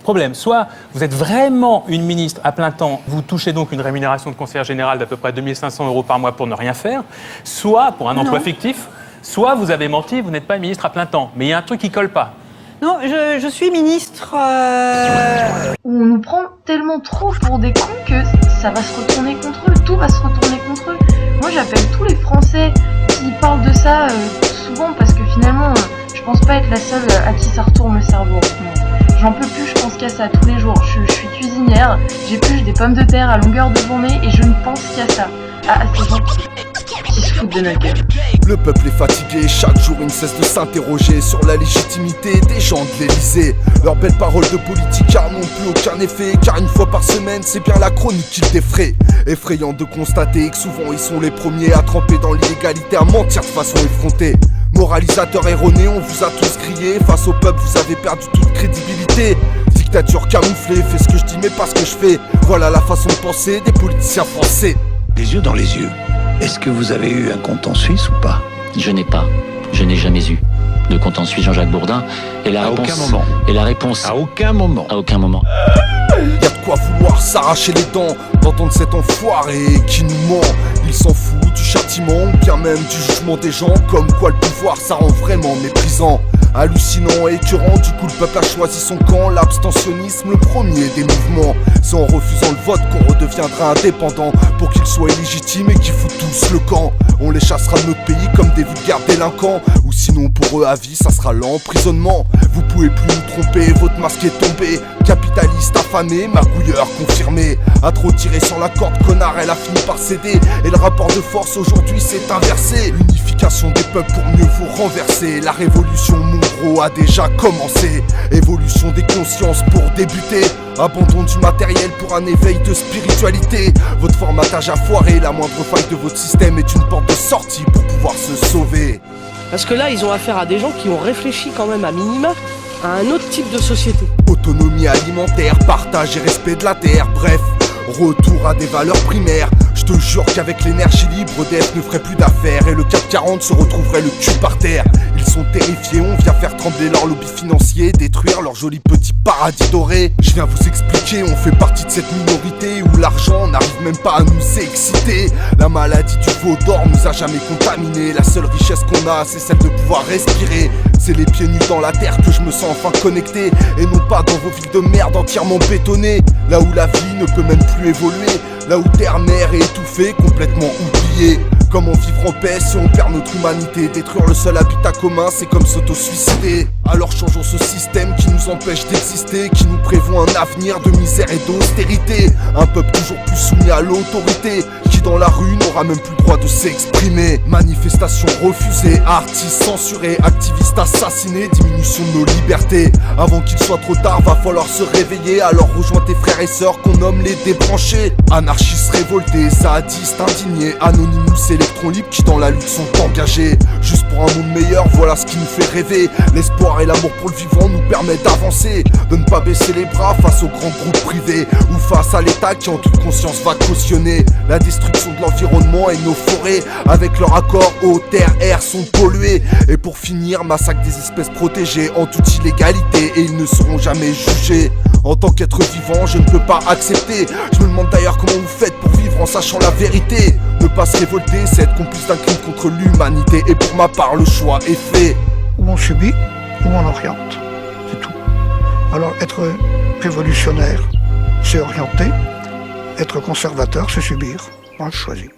Problème, soit vous êtes vraiment une ministre à plein temps, vous touchez donc une rémunération de conseillère générale d'à peu près 2 500 € par mois pour ne rien faire, soit pour un emploi fictif, soit vous avez menti, vous n'êtes pas une ministre à plein temps. Mais il y a un truc qui colle pas. Non, je suis ministre... On nous prend tellement trop pour des cons que ça va se retourner contre eux, tout va se retourner contre eux. Moi j'appelle tous les Français qui parlent de ça souvent parce que finalement je pense pas être la seule à qui ça retourne le cerveau en ce moment. J'en peux plus, je pense qu'à ça tous les jours. Je suis cuisinière, j'épluche des pommes de terre à longueur de journée et je ne pense qu'à ça. À ces gens qui se foutent de notre gueule. Le peuple est fatigué, chaque jour il ne cesse de s'interroger sur la légitimité des gens de l'Élysée. Leurs belles paroles de politicards n'ont plus aucun effet, car une fois par semaine c'est bien la chronique qu'ils défraient. Effrayant de constater que souvent ils sont les premiers à tremper dans l'illégalité, à mentir de façon effrontée. Moralisateur erroné, on vous a tous grillé. Face au peuple vous avez perdu toute crédibilité. Dictature camouflée, fais ce que je dis mais pas ce que je fais. Voilà la façon de penser des politiciens français. Les yeux dans les yeux. Est-ce que vous avez eu un compte en Suisse ou pas? Je n'ai jamais eu de compte en Suisse, Jean-Jacques Bourdin. Et la réponse, aucun moment. Et la réponse. À aucun moment. À aucun moment. Y'a de quoi vouloir s'arracher les dents d'entendre cet enfoiré qui nous ment. Il s'en fout du châtiment ou bien même du jugement des gens. Comme quoi le pouvoir ça rend vraiment méprisant. Hallucinant et écœurant, du coup le peuple a choisi son camp. L'abstentionnisme, le premier des mouvements. C'est en refusant le vote qu'on redeviendra indépendant. Pour qu'ils soient illégitimes et qu'ils foutent tous le camp. On les chassera de notre pays comme des vulgaires délinquants. Ou sinon pour eux à vie ça sera l'emprisonnement. Vous pouvez plus nous tromper, votre masque est tombé. Capitaliste affamé, magouilleur confirmé. A trop tiré sur la corde, connard, elle a fini par céder. Et le rapport de force aujourd'hui s'est inversé. L'unification des peuples pour mieux vous renverser. La révolution mon gros a déjà commencé. Évolution des consciences pour débuter. Abandon du matériel pour un éveil de spiritualité. Votre formatage a foiré, la moindre faille de votre système est une porte de sortie pour pouvoir se sauver. Parce que là, ils ont affaire à des gens qui ont réfléchi quand même à minima à un autre type de société. Autonomie alimentaire, partage et respect de la terre, bref, retour à des valeurs primaires. Je te jure qu'avec l'énergie libre, EDF ne ferait plus d'affaires et le CAC 40 se retrouverait le cul par terre. Ils sont terrifiés, on vient faire trembler leur lobby financier, détruire leur joli petit paradis doré. Je viens vous expliquer, on fait partie de cette minorité où l'argent n'arrive même pas à nous exciter. La maladie du veau d'or nous a jamais contaminés. La seule richesse qu'on a, c'est celle de pouvoir respirer. C'est les pieds nus dans la terre que je me sens enfin connecté. Et non pas dans vos villes de merde entièrement bétonnées. Là où la vie ne peut même plus évoluer. Là où terre, mer est étouffée, complètement oubliée. Comment vivre en paix si on perd notre humanité? Détruire le seul habitat commun, c'est comme s'auto-suicider. Alors changeons ce système qui nous empêche d'exister, qui nous prévoit un avenir de misère et d'austérité. Un peuple toujours plus soumis à l'autorité, qui dans la rue n'aura même plus le droit de s'exprimer. Manifestations refusées, artistes censurés, activistes assassinés, diminution de nos libertés. Avant qu'il soit trop tard, va falloir se réveiller. Alors rejoins tes frères et sœurs qu'on nomme les débranchés. Anarchistes révoltés, sadistes indignés, Anonymous électrons libres qui dans la lutte sont engagés. Juste pour un monde meilleur, voilà ce qui nous fait rêver. L'espoir et l'amour pour le vivant nous permettent d'avancer, de ne pas baisser les bras face aux grands groupes privés ou face à l'État qui en toute conscience va cautionner la destruction de l'environnement et nos forêts. Avec leur accord, eau, terre, air sont pollués. Et pour finir, massacre des espèces protégées en toute illégalité et ils ne seront jamais jugés. En tant qu'être vivant, je ne peux pas accepter. Je me demande d'ailleurs comment vous faites pour vivre en sachant la vérité. Ne pas se révolter, c'est être complice d'un crime contre l'humanité. Et pour ma part, le choix est fait. Ou on subit, ou on oriente. C'est tout. Alors être révolutionnaire, c'est orienter. Être conservateur, c'est subir. Moi je choisis.